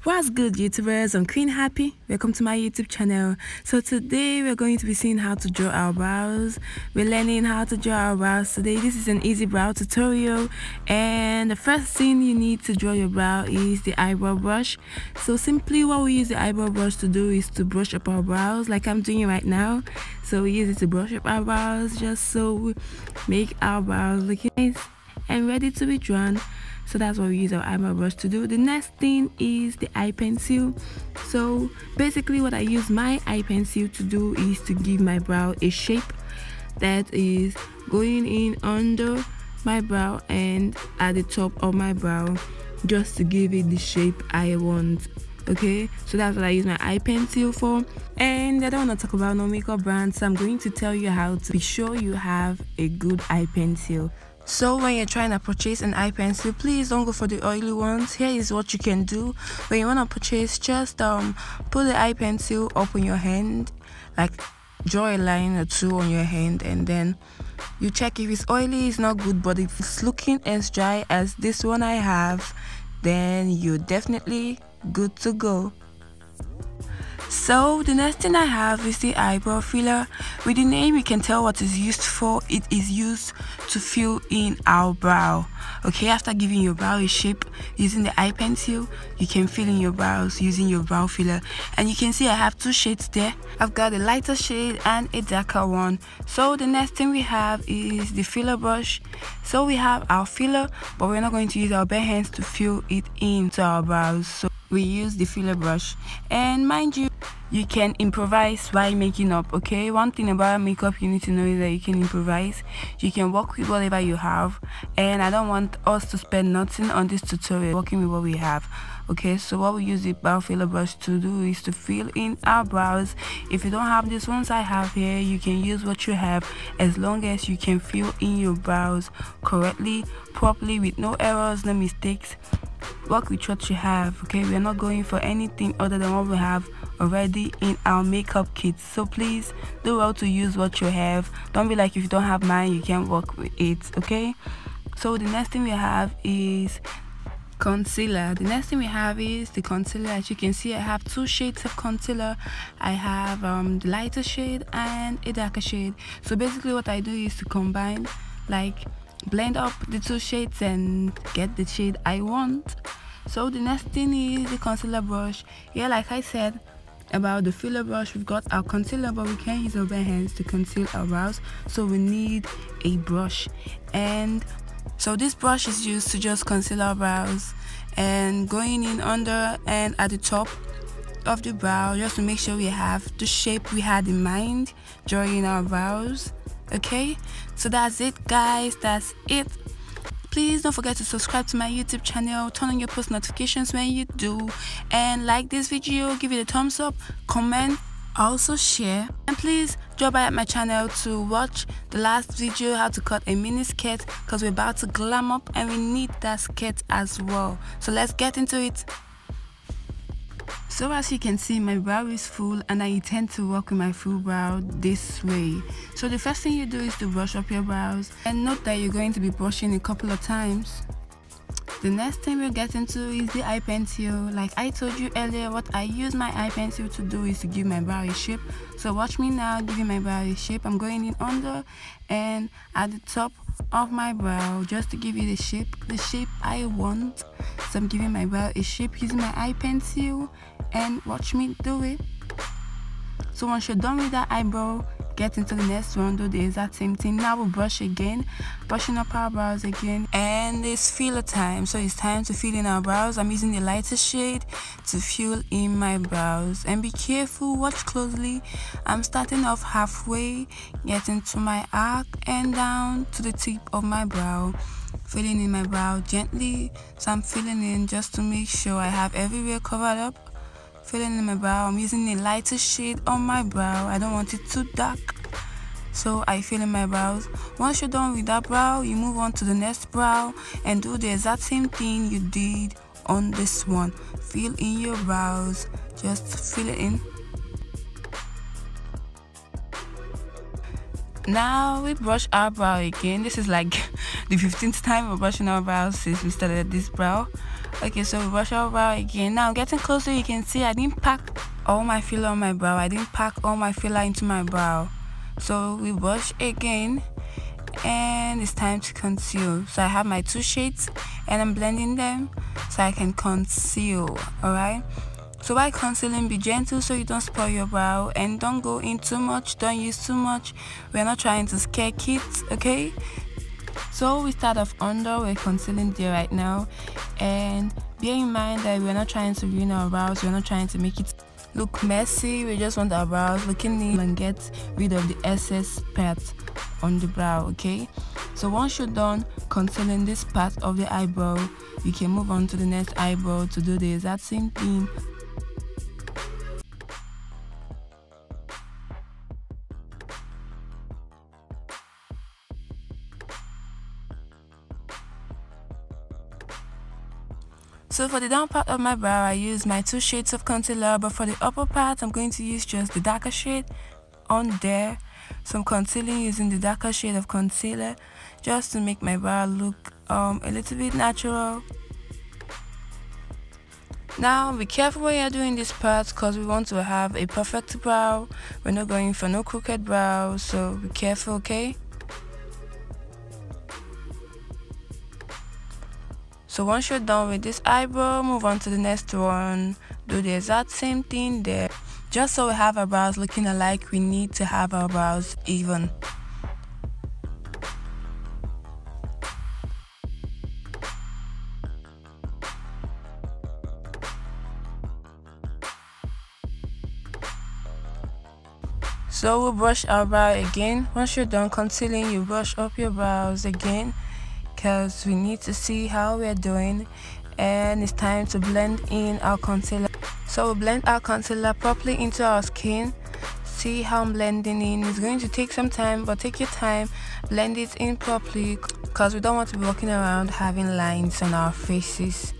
What's good, YouTubers? I'm Queen Happy. Welcome to my YouTube channel. So today we're going to be seeing how to draw our brows. We're learning how to draw our brows today. This is an easy brow tutorial, and the first thing you need to draw your brow is the eyebrow brush. So simply what we use the eyebrow brush to do is to brush up our brows like I'm doing right now. So we use it to brush up our brows just so we make our brows looking nice and ready to be drawn. So that's what we use our eyebrow brush to do. The next thing is the eye pencil. So basically what I use my eye pencil to do is to give my brow a shape that is going in under my brow and at the top of my brow, just to give it the shape I want. Okay, so that's what I use my eye pencil for. And I don't want to talk about no makeup brands, so I'm going to tell you how to be sure you have a good eye pencil. So when you're trying to purchase an eye pencil, please don't go for the oily ones. Here is what you can do. When you want to purchase, just put the eye pencil up on your hand, like draw a line or two on your hand, and then you check if it's oily. It's not good, but if it's looking as dry as this one I have, then you're definitely good to go. So the next thing I have is the eyebrow filler. With the name you can tell what it's used for. It is used to fill in our brow. Okay, after giving your brow a shape using the eye pencil, you can fill in your brows using your brow filler. And you can see I have two shades there. I've got a lighter shade and a darker one. So the next thing we have is the filler brush. So we have our filler, but we're not going to use our bare hands to fill it into our brows. So we use the filler brush. And mind you, you can improvise while making up. Okay, one thing about makeup you need to know is that you can improvise. You can work with whatever you have, and I don't want us to spend nothing on this tutorial working with what we have. Okay, so what we use the brow filler brush to do is to fill in our brows. If you don't have these ones I have here, you can use what you have, as long as you can fill in your brows correctly, properly, with no errors, no mistakes. Work with what you have. Okay, we're not going for anything other than what we have already in our makeup kit. So please do well to use what you have. Don't be like, if you don't have mine you can't work with it. Okay, so the next thing we have is concealer. The next thing we have is the concealer. As you can see, I have two shades of concealer. I have the lighter shade and a darker shade. So basically what I do is to combine, like blend up the two shades and get the shade I want. So the next thing is the concealer brush. Yeah, like I said about the filler brush, we've got our concealer, but we can't use our bare hands to conceal our brows, so we need a brush. And so this brush is used to just conceal our brows, and going in under and at the top of the brow, just to make sure we have the shape we had in mind drawing our brows. Okay, so that's it guys, that's it. Please don't forget to subscribe to my YouTube channel, turn on your post notifications when you do, and like this video, give it a thumbs up, comment, also share, and please drop by at my channel to watch the last video, how to cut a mini skirt, because we're about to glam up and we need that skirt as well. So let's get into it. So as you can see, my brow is full, and I intend to work with my full brow this way. So the first thing you do is to brush up your brows, and note that you're going to be brushing a couple of times. The next thing we'll get into is the eye pencil. Like I told you earlier, what I use my eye pencil to do is to give my brow a shape. So watch me now giving my brow a shape. I'm going in under and at the top of my brow, just to give it the shape I want. So I'm giving my brow a shape using my eye pencil, and watch me do it. So once you're done with that eyebrow, get into the next one, do the exact same thing. Now we'll brush again, brushing up our brows again, and it's filler time. So it's time to fill in our brows. I'm using the lighter shade to fill in my brows, and be careful, watch closely. I'm starting off halfway, getting to my arc and down to the tip of my brow, filling in my brow gently. So I'm filling in just to make sure I have everywhere covered up. Filling in my brow, I'm using a lighter shade on my brow. I don't want it too dark, so I fill in my brows. Once you're done with that brow, you move on to the next brow and do the exact same thing you did on this one. Fill in your brows, just fill it in. Now we brush our brow again. This is like the 15th time we're brushing our brows since we started this brow. Okay, so we brush our brow again. Now getting closer, you can see I didn't pack all my filler on my brow. I didn't pack all my filler into my brow. So we brush again, and it's time to conceal. So I have my 2 shades and I'm blending them so I can conceal. Alright, so while concealing, be gentle so you don't spoil your brow, and don't go in too much, don't use too much. We're not trying to scare kids, okay? So we start off under, we're concealing there right now, and bear in mind that we're not trying to ruin our brows, we're not trying to make it look messy. We just want our brows looking neat and get rid of the excess part on the brow, okay? So once you're done concealing this part of the eyebrow, you can move on to the next eyebrow to do the exact same thing. So for the down part of my brow, I use my 2 shades of concealer, but for the upper part, I'm going to use just the darker shade on there. So I'm concealing using the darker shade of concealer just to make my brow look a little bit natural. Now be careful when you're doing this part, because we want to have a perfect brow. We're not going for no crooked brow, so be careful, okay? So once you're done with this eyebrow, move on to the next one. Do the exact same thing there. Just so we have our brows looking alike, we need to have our brows even. So we'll brush our brow again. Once you're done concealing, you brush up your brows again, because we need to see how we're doing, and it's time to blend in our concealer. So we'll blend our concealer properly into our skin. See how I'm blending in. It's going to take some time, but take your time, blend it in properly, because we don't want to be walking around having lines on our faces.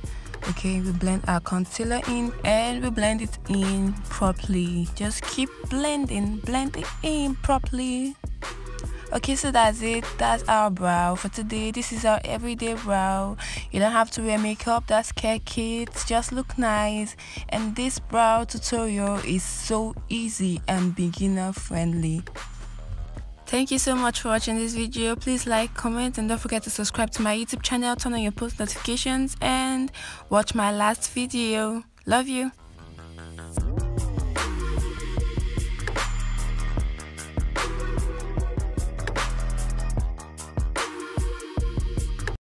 Okay, we blend our concealer in and we blend it in properly. Just keep blending, blend it in properly. Okay, so that's it. That's our brow for today. This is our everyday brow. You don't have to wear makeup that scare kids, just look nice. And this brow tutorial is so easy and beginner friendly. Thank you so much for watching this video. Please like, comment, and don't forget to subscribe to my YouTube channel, turn on your post notifications, and watch my last video. Love you.